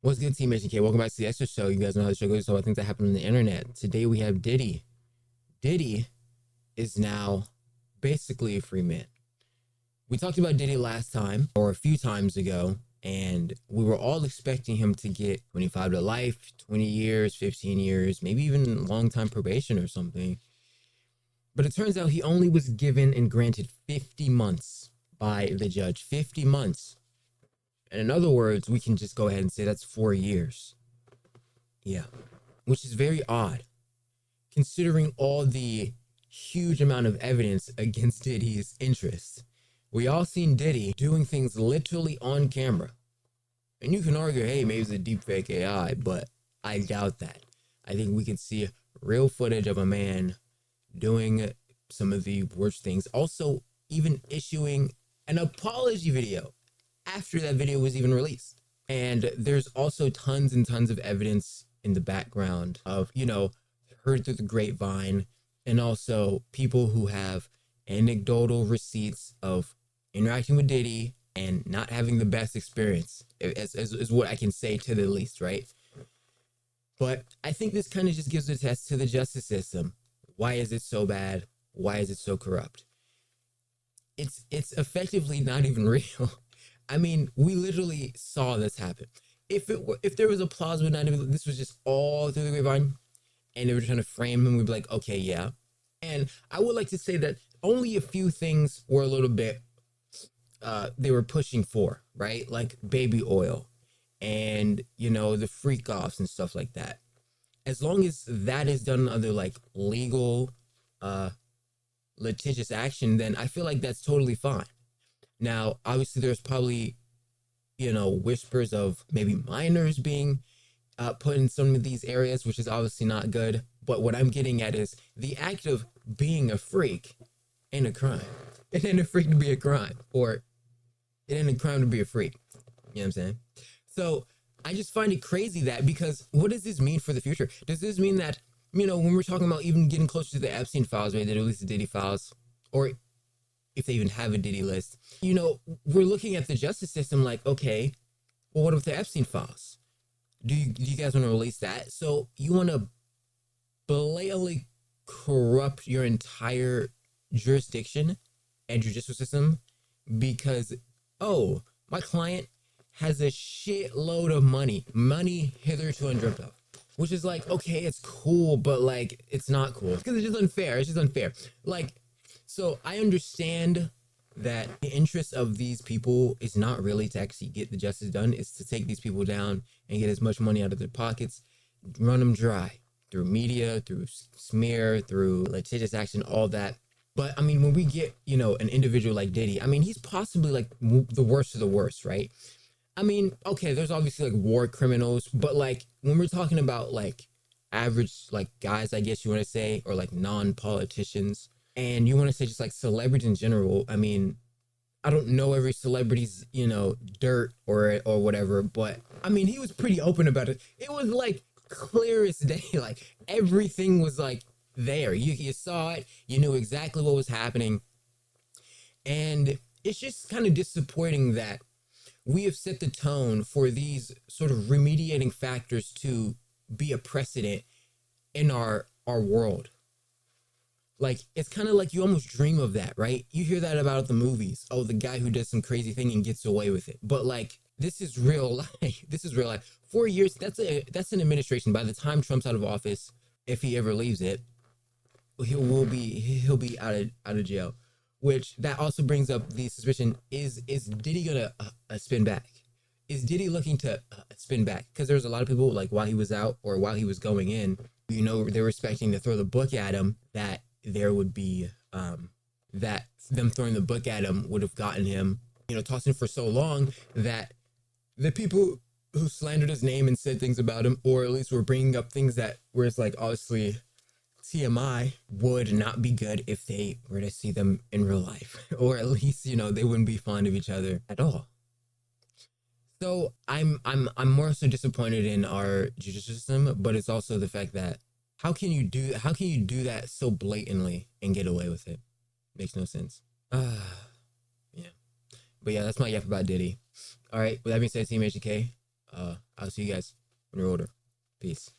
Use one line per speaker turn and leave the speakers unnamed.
What's good, Team HK? Welcome back to the Extra Show. You guys know how the show goes. So I think that happened on the internet. Today we have Diddy. Diddy is now basically a free man. We talked about Diddy last time, or a few times ago, and we were all expecting him to get 25 to life, 20 years, 15 years, maybe even long time probation or something. But it turns out he only was given and granted 50 months by the judge. 50 months. And in other words, we can just go ahead and say that's 4 years. Yeah. Which is very odd, considering all the huge amount of evidence against Diddy's interests. We all seen Diddy doing things literally on camera. And you can argue, hey, maybe it's a deepfake AI, but I doubt that. I think we can see real footage of a man doing some of the worst things. Also, even issuing an apology video after that video was even released. And there's also tons and tons of evidence in the background of, heard through the grapevine, and also people who have anecdotal receipts of interacting with Diddy and not having the best experience, is what I can say to the least, right? But I think this kind of just gives a test to the justice system. Why is it so bad? Why is it so corrupt? It's effectively not even real. I mean, we literally saw this happen. If there was a plausible, not even, this was just all through the grapevine, and they were trying to frame him, we'd be like, okay, yeah. And I would like to say that only a few things were a little bit, they were pushing for, right? Like baby oil and, the freak offs and stuff like that. As long as that is done under like legal, litigious action, then I feel like that's totally fine. Now, obviously, there's probably, whispers of maybe minors being put in some of these areas, which is obviously not good. But what I'm getting at is the act of being a freak ain't a crime. It ain't a freak to be a crime, or it ain't a crime to be a freak. You know what I'm saying? So I just find it crazy that, because what does this mean for the future? Does this mean that, when we're talking about even getting closer to the Epstein files, right, that at least the Diddy files, or if they even have a Diddy list, we're looking at the justice system like, okay, well, what if the Epstein files? Do you guys want to release that? So you want to blatantly corrupt your entire jurisdiction and judicial system because, oh, my client has a shitload of money hitherto undreamt of, which is like, okay, it's cool, but like, it's not cool because it's just unfair. It's just unfair. Like, so I understand that the interest of these people is not really to actually get the justice done. It's to take these people down and get as much money out of their pockets, run them dry through media, through smear, through litigious action, all that. But I mean, when we get, an individual like Diddy, I mean, he's possibly like the worst of the worst, right? I mean, okay, there's obviously like war criminals, but like when we're talking about like average like guys, I guess you want to say, or like non-politicians, and you want to say just like celebrities in general, I mean, I don't know every celebrity's, dirt or whatever, but I mean, he was pretty open about it. It was like clear as day. Like everything was like there. You saw it. You knew exactly what was happening. And it's just kind of disappointing that we have set the tone for these sort of remediating factors to be a precedent in our world. Like, it's kind of like you almost dream of that, right? You hear that about the movies. Oh, the guy who does some crazy thing and gets away with it. But like, this is real life. This is real life. 4 years, that's an administration. By the time Trump's out of office, if he ever leaves it, he'll be out of jail. Which that also brings up the suspicion: is Diddy gonna spin back? Is Diddy looking to spin back? Because there's a lot of people, like, while he was out or while he was going in, they were expecting to throw the book at him, that there would be that them throwing the book at him would have gotten him, tossing for so long that the people who slandered his name and said things about him, or at least were bringing up things that were, it's like, obviously TMI, would not be good if they were to see them in real life, or at least, they wouldn't be fond of each other at all. So I'm more so disappointed in our judicial system, but it's also the fact that how can you do that so blatantly and get away with it? Makes no sense. Yeah. But yeah, that's my yap about Diddy. All right. With that being said, Team HK, I'll see you guys when you're older. Peace.